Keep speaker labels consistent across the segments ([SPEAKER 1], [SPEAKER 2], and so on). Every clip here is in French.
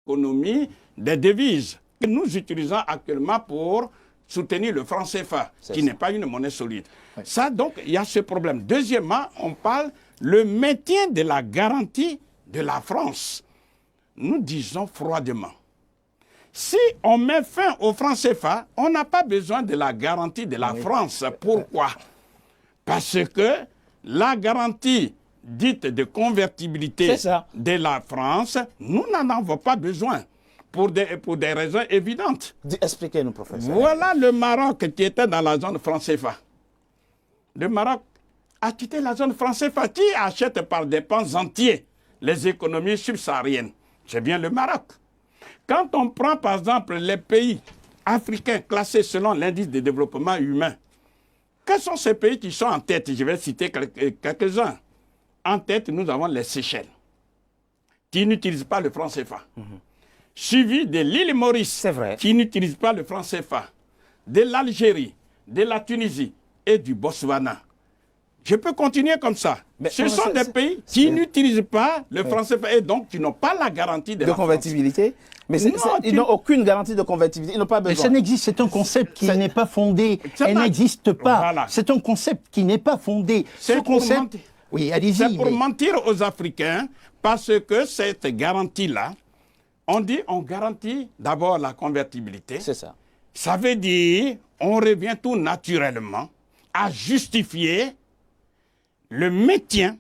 [SPEAKER 1] l'économie des devises que nous utilisons actuellement pour soutenir le franc CFA, qui n'est pas une monnaie solide. Oui. Ça, donc, il y a ce problème. Deuxièmement, on parle le maintien de la garantie de la France. Nous disons froidement, si on met fin au franc CFA, on n'a pas besoin de la garantie de la France. Pourquoi? Parce que la garantie dite de convertibilité de la France, nous n'en avons pas besoin pour des raisons évidentes.
[SPEAKER 2] Expliquez-nous, professeur.
[SPEAKER 1] Voilà le Maroc qui était dans la zone franc CFA. Le Maroc a quitté la zone franc CFA. Qui achète par des pans entiers les économies subsahariennes? C'est bien le Maroc. Quand on prend par exemple les pays africains classés selon l'indice de développement humain, quels sont ces pays qui sont en tête? Je vais citer quelques-uns. En tête, nous avons les Seychelles, qui n'utilisent pas le franc CFA. Suivi de l'île Maurice, qui n'utilise pas le franc CFA, de l'Algérie, de la Tunisie et du Botswana. Je peux continuer comme ça. Mais ce sont des pays qui n'utilisent pas le franc CFA et donc qui n'ont pas la garantie de la
[SPEAKER 2] convertibilité. Mais ils n'ont aucune garantie de convertibilité. Ils n'ont pas besoin.
[SPEAKER 3] Mais ça n'existe. C'est un concept qui n'est pas fondé. Elle n'existe pas. Voilà. C'est un concept qui n'est pas fondé.
[SPEAKER 1] Ce concept,
[SPEAKER 3] oui, allez-y.
[SPEAKER 1] C'est pour mentir aux Africains parce que cette garantie-là, on dit on garantit d'abord la convertibilité.
[SPEAKER 2] C'est ça.
[SPEAKER 1] Ça veut dire on revient tout naturellement à justifier le maintien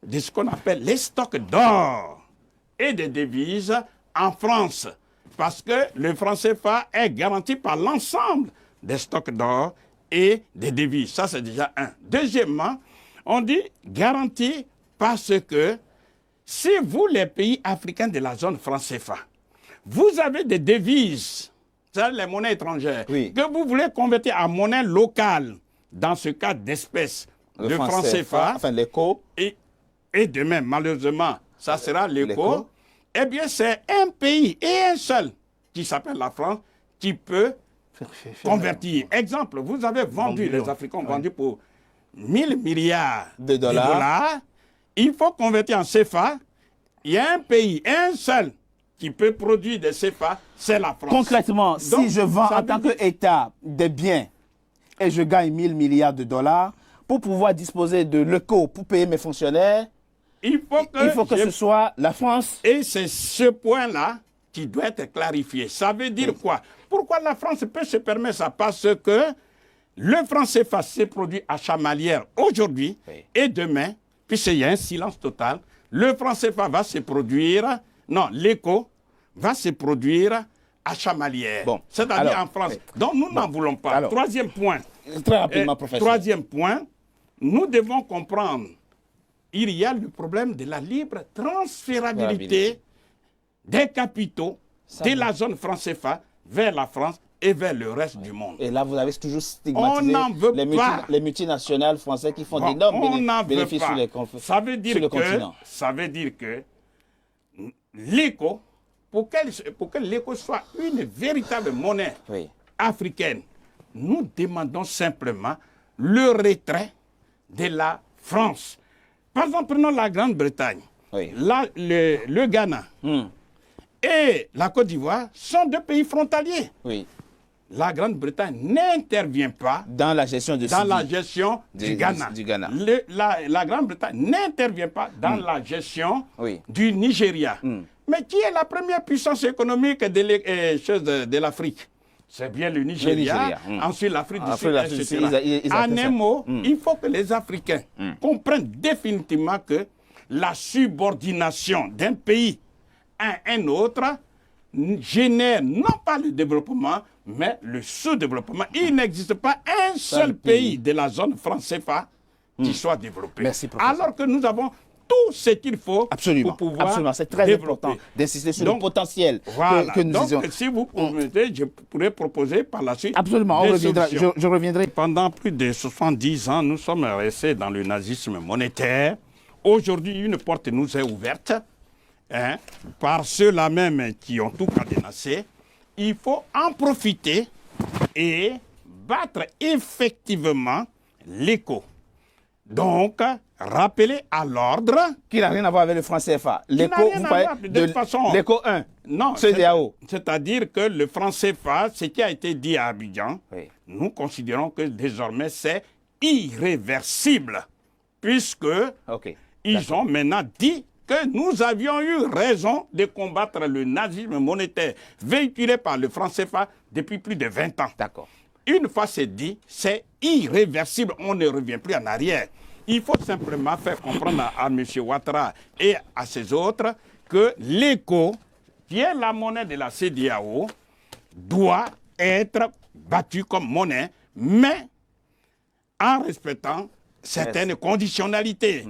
[SPEAKER 1] de ce qu'on appelle les stocks d'or et de devises en France. Parce que le franc CFA est garanti par l'ensemble des stocks d'or et des devises. Ça, c'est déjà un. Deuxièmement, on dit garanti parce que si vous, les pays africains de la zone franc CFA, vous avez des devises, c'est-à-dire les monnaies étrangères, que vous voulez convertir en monnaie locale, dans ce cas d'espèce, le franc CFA,
[SPEAKER 2] enfin l'éco,
[SPEAKER 1] et demain, malheureusement, ça sera l'éco, eh bien, c'est un pays et un seul, qui s'appelle la France, qui peut convertir. Exemple, vous avez vendu, les Africains ont vendu pour 1000 milliards de dollars. Il faut convertir en CFA. Il y a un pays, un seul, qui peut produire des CFA, c'est la France.
[SPEAKER 2] Concrètement, donc, si je vends en tant qu'État des biens et je gagne 1000 milliards de dollars, pour pouvoir disposer de l'éco pour payer mes fonctionnaires, il faut que ce soit la France.
[SPEAKER 1] Et c'est ce point-là qui doit être clarifié. Ça veut dire quoi? Pourquoi la France peut se permettre ça? Parce que le franc CFA s'est produit à Chamalières aujourd'hui et demain, puisqu'il y a un silence total, le franc CFA va se produire, non, l'éco va se produire à Chamalières, c'est-à-dire en France. Donc nous n'en voulons pas. Alors, troisième point.
[SPEAKER 2] Très rapidement, professeur.
[SPEAKER 1] Troisième point, nous devons comprendre, il y a le problème de la libre transférabilité des capitaux de la zone franc CFA vers la France et vers le reste du monde.
[SPEAKER 2] Et là, vous avez toujours stigmatisé les multinationales françaises qui font d'énormes bénéfices sur le continent.
[SPEAKER 1] Ça veut dire que l'éco, pour que l'éco soit une véritable monnaie africaine, nous demandons simplement le retrait de la France. Par exemple, prenons la Grande-Bretagne. Le Ghana et la Côte d'Ivoire sont deux pays frontaliers. La Grande-Bretagne n'intervient pas dans la gestion, du Ghana. La Grande-Bretagne n'intervient pas dans la gestion du Nigeria. Mais qui est la première puissance économique de l'Afrique? C'est bien le Nigeria, ensuite l'Afrique du Sud, etc. En un mot, il faut que les Africains comprennent définitivement que la subordination d'un pays à un autre génère non pas le développement, mais le sous-développement. Il n'existe pas un seul pays de la zone franc CFA qui soit développé.
[SPEAKER 2] Merci, professeur.
[SPEAKER 1] Alors que nous avons tout ce qu'il faut pour pouvoir
[SPEAKER 2] c'est très important d'insister sur le potentiel que nous disons.
[SPEAKER 1] Donc, si vous permettez, je pourrais proposer par la suite
[SPEAKER 2] je reviendrai.
[SPEAKER 1] Pendant plus de 70 ans, nous sommes restés dans le nazisme monétaire. Aujourd'hui, une porte nous est ouverte par ceux-là même qui ont tout cadenassé. Il faut en profiter et battre effectivement l'écho. donc rappeler à l'ordre.
[SPEAKER 2] Qui n'a rien à voir avec le franc CFA. L'éco, vous parlez de façon, l'éco 1.
[SPEAKER 1] Non,
[SPEAKER 2] CEDEAO.
[SPEAKER 1] C'est-à-dire que le franc CFA, ce qui a été dit à Abidjan, nous considérons que désormais c'est irréversible, puisque ils ont maintenant dit que nous avions eu raison de combattre le nazisme monétaire véhiculé par le franc CFA depuis plus de 20 ans.
[SPEAKER 2] D'accord.
[SPEAKER 1] Une fois c'est dit, c'est irréversible, on ne revient plus en arrière. Il faut simplement faire comprendre à M. Ouattara et à ses autres que l'éco, qui est la monnaie de la CEDEAO, doit être battue comme monnaie, mais en respectant certaines conditionnalités.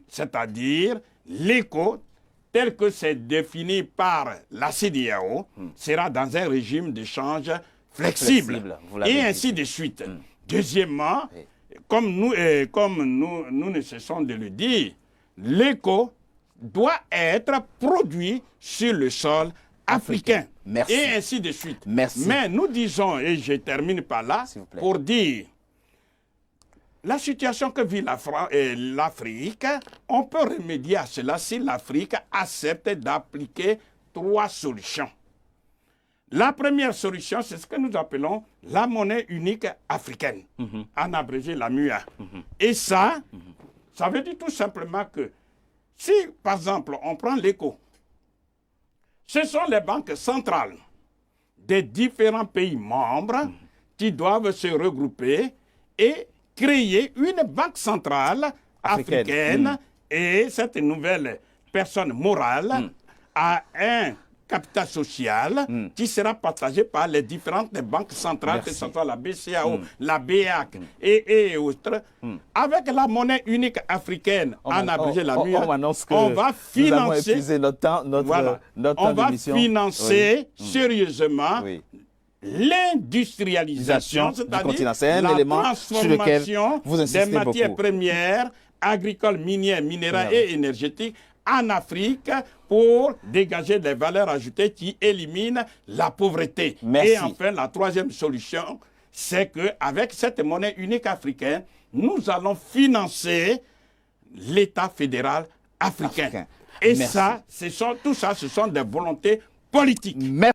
[SPEAKER 1] C'est-à-dire, l'éco, tel que c'est défini par la CEDEAO, sera dans un régime d'échange flexible et ainsi de suite. Deuxièmement, comme nous ne cessons de le dire, l'éco doit être produit sur le sol africain.
[SPEAKER 2] Merci.
[SPEAKER 1] Et ainsi de suite.
[SPEAKER 2] Merci.
[SPEAKER 1] Mais nous disons, et je termine par là, pour dire, la situation que vit l'Afrique, on peut remédier à cela si l'Afrique accepte d'appliquer 3 solutions. La première solution, c'est ce que nous appelons la monnaie unique africaine, en abrégé la MUA. Et ça veut dire tout simplement que si, par exemple, on prend l'éco, ce sont les banques centrales des différents pays membres qui doivent se regrouper et créer une banque centrale africaine et cette nouvelle personne morale a un capital social qui sera partagé par les différentes banques centrales, que ce soit la BCAO, la BEAC et autres. Avec la monnaie unique africaine, en abrégé la MUA, on va financer sérieusement l'industrialisation, c'est-à-dire la transformation des matières premières, agricoles, minières, minérales et énergétiques en Afrique pour dégager des valeurs ajoutées qui éliminent la pauvreté. Et enfin, la troisième solution, c'est qu'avec cette monnaie unique africaine, nous allons financer l'État fédéral africain. Et ça, tout ça, ce sont des volontés politiques.